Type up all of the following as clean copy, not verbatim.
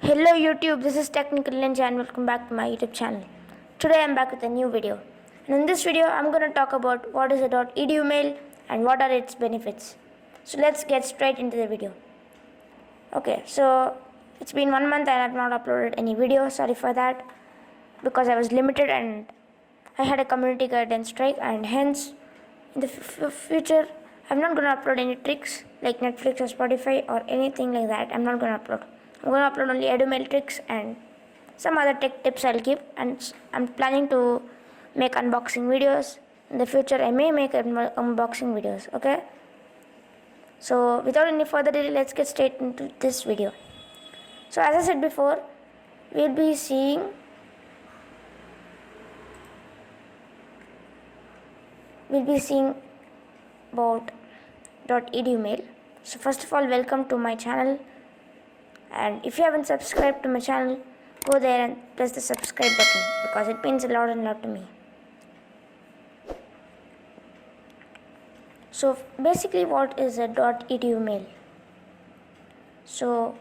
Hello YouTube, this is Technical Ninja and welcome back to my YouTube channel. Today I'm back with a new video. And in this video I'm going to talk about what is a .edu mail and what are its benefits. So let's get straight into the video. Okay, so it's been 1 month and I've not uploaded any video. Sorry for that because I was limited and I had a community guidance strike, and hence in the future I'm not going to upload any tricks like Netflix or Spotify or anything like that. I'm not going to upload. I'm going to upload only EduMail tricks and some other tech tips I'll give, and I'm planning to make unboxing videos. In the future I may make unboxing videos, okay? So without any further delay, let's get straight into this video. So as I said before, we'll be seeing about .edu mail. So first of all, welcome to my channel, and if you haven't subscribed to my channel, go there and press the subscribe button because it means a lot to me. So basically, what is a .edu mail? So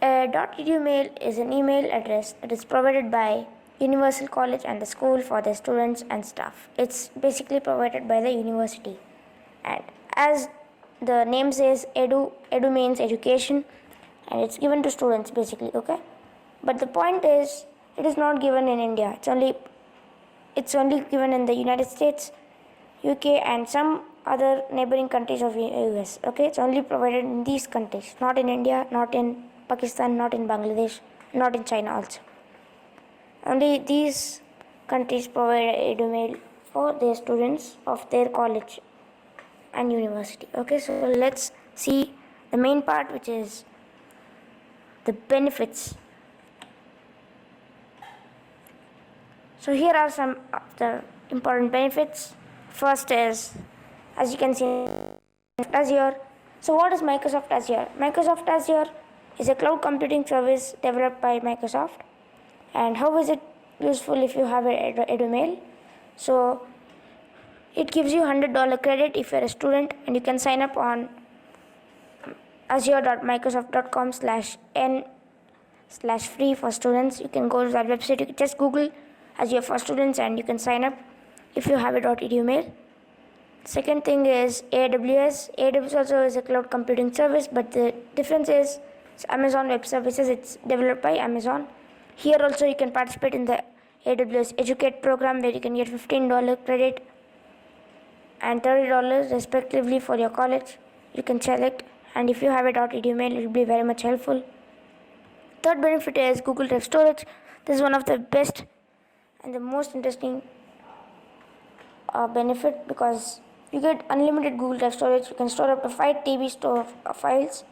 a .edu mail is an email address that is provided by Universal College and the school for their students and staff. It's basically provided by the university, and as the name says, edu means education, and it's given to students basically, okay? But the point is, it is not given in India. It's only given in the United States, UK, and some other neighboring countries of US. Okay, it's only provided in these countries, not in India, not in Pakistan, not in Bangladesh, not in China also. Only these countries provide EduMail for their students of their college and university. Okay, so let's see the main part, which is the benefits. So here are some of the important benefits. First is, as you can see, Azure. So what is Microsoft Azure? Microsoft Azure is a cloud computing service developed by Microsoft. And how is it useful if you have EduMail? So it gives you $100 credit if you're a student, and you can sign up on azure.microsoft.com/n/free for students. You can go to that website. You can just Google Azure for students and you can sign up if you have a .edu mail. Second thing is AWS. AWS also is a cloud computing service, but the difference is it's Amazon Web Services. It's developed by Amazon. Here also you can participate in the AWS Educate program, where you can get $15 credit and $30 respectively for your college. You can select, and if you have a .edu mail, it will be very much helpful. Third benefit is Google Drive storage. This is one of the best and the most interesting benefit, because you get unlimited Google Drive storage. You can store up to 5 TB files,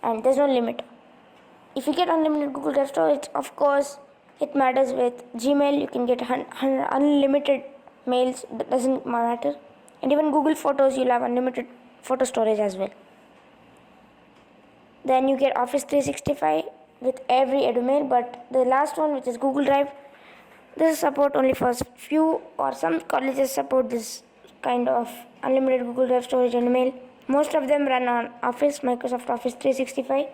and there's no limit. If you get unlimited Google Drive storage, of course, it matters with Gmail. You can get unlimited mails. That doesn't matter. And even Google Photos, you'll have unlimited photo storage as well. Then you get Office 365 with every EduMail, but the last one, which is Google Drive, this is support only for few, or some colleges support this kind of unlimited Google Drive storage and email. Most of them run on Microsoft Office 365,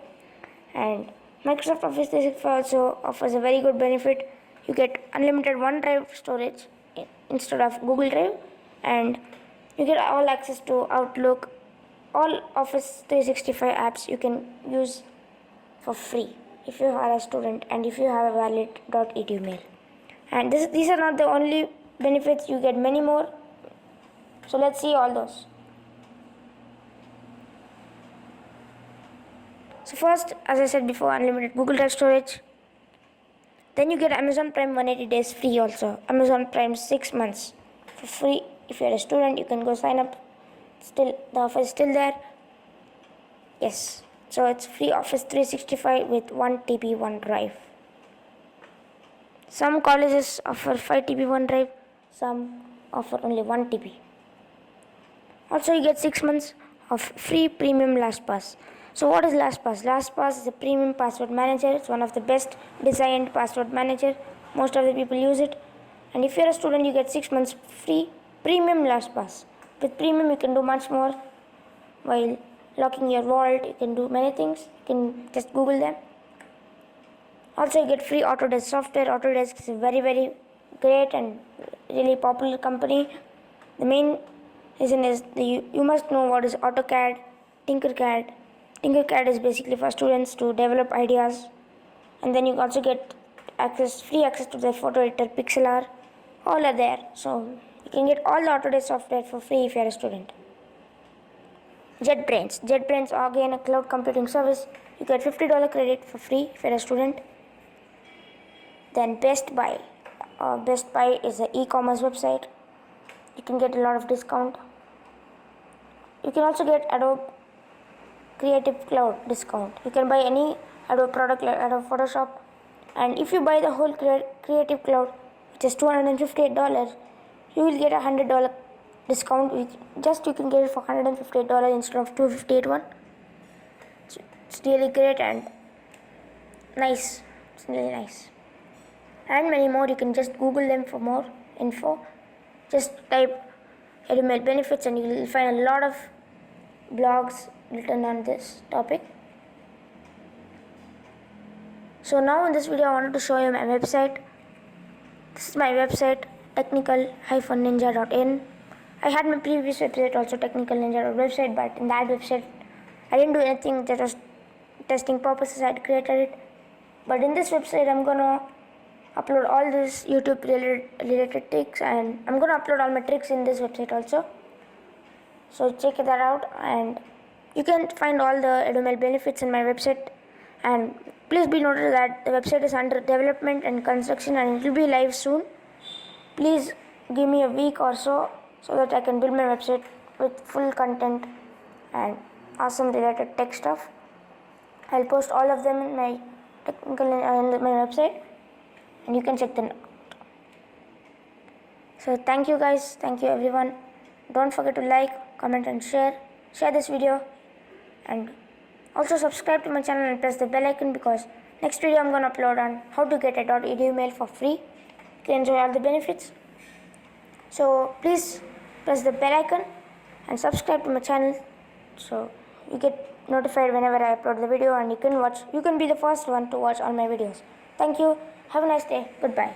and Microsoft Office 365 also offers a very good benefit. You get unlimited OneDrive storage instead of Google Drive, and you get all access to Outlook. All Office 365 apps you can use for free if you are a student and if you have a valid .edu mail. And these are not the only benefits. You get many more. So let's see all those. So first, as I said before, unlimited Google Drive storage. Then you get Amazon Prime 180 days free also. Amazon Prime 6 months for free. If you're a student, you can go sign up. Still, the offer is still there. Yes. So it's free Office 365 with 1 TB OneDrive. Some colleges offer 5 TB OneDrive. Some offer only 1 TB. Also, you get 6 months of free premium LastPass. So what is LastPass? LastPass is a premium password manager. It's one of the best designed password manager. Most of the people use it. And if you're a student, you get 6 months free premium LastPass. With premium, you can do much more, while locking your vault. You can do many things. You can just Google them. Also, you get free Autodesk software. Autodesk is a very great and really popular company. The main reason is you must know what is AutoCAD, Tinkercad. Tinkercad is basically for students to develop ideas, and then you also get free access to the photo editor Pixlr. All are there, so you can get all the Autodesk software for free if you are a student. JetBrains again a cloud computing service. You get $50 credit for free if you are a student. Then Best Buy. Best Buy is an e-commerce website. You can get a lot of discount. You can also get Adobe Creative Cloud discount. You can buy any Adobe product like Adobe Photoshop, and if you buy the whole Creative Cloud, which is $258, you will get a $100 discount. You can get it for $158 instead of $258. It's really great and nice. It's really nice. And many more. You can just Google them for more info. Just type EduMail benefits and you will find a lot of blogs written on this topic. So now in this video I wanted to show you my website. This is my website, technical-ninja.in. I had my previous website also, technical-ninja.website, but in that website I didn't do anything. That was testing purposes. I had created it. But in this website I'm gonna upload all this YouTube related tricks, and I'm gonna upload all my tricks in this website also. So check that out, and you can find all the EduMail benefits in my website. And please be noted that the website is under development and construction, and it will be live soon. Please give me a week or so that I can build my website with full content and awesome related tech stuff. I'll post all of them in my my website, and you can check them out. So thank you guys, thank you everyone. Don't forget to like, comment and share this video, and also subscribe to my channel and press the bell icon, because next video I'm going to upload on how to get a .edu mail for free. You can enjoy all the benefits. So please press the bell icon and subscribe to my channel so you get notified whenever I upload the video, and you can be the first one to watch all my videos. Thank you. Have a nice day. Goodbye.